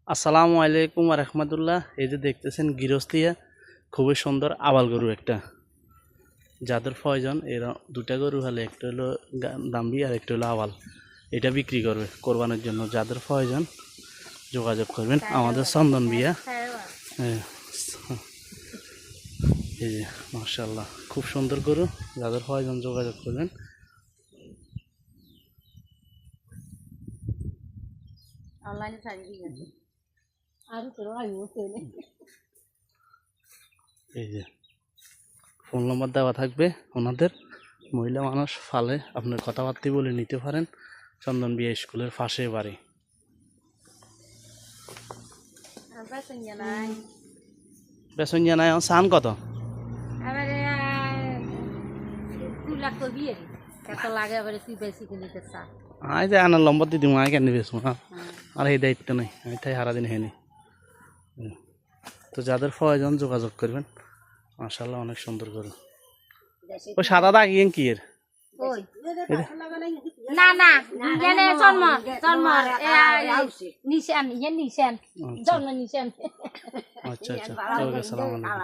আসসালামু আলাইকুম রহমতুল্লাহ। এই যে দেখতেছেন গৃহস্থিয়া খুবই সুন্দর আবাল গরু একটা, যাদের প্রয়োজন এরা দুটা গরু হলে একটা হলো দাম্বি আর একটা হলো আবাল, এটা বিক্রি করবে কোরবানের জন্য। যাদের প্রয়োজন যোগাযোগ করবেন আমাদের চন্দন বিয়া। হ্যাঁ, এই যে মাশাআল্লাহ খুব সুন্দর গরু, যাদের প্রয়োজন যোগাযোগ করবেন। এই যে ফোন নম্বর দেওয়া থাকবে ওনাদের, মহিলা মানুষ ফালে আপনার কথাবার্তা বলে নিতে পারেন। চন্দন বিয়া স্কুলের পাশে বাড়ি। বেসন জানাই সান কত? আই যে আনার লম্বা দিদি আই কেন বেসবো না, আর এই দায়িত্ব নেই, আমি তাই সারাদিন হেনি। তো যাদের প্রয়োজন যোগাযোগ করবেন। মাশাআল্লাহ অনেক সুন্দর গরু। ওই সাদা দাগ ইয়েন কি এর? না না জন্ম জন্ম নিশান নিশান জন্ম নিশান। আচ্ছা আচ্ছা, ওকে, আসসালামু আলাইকুম।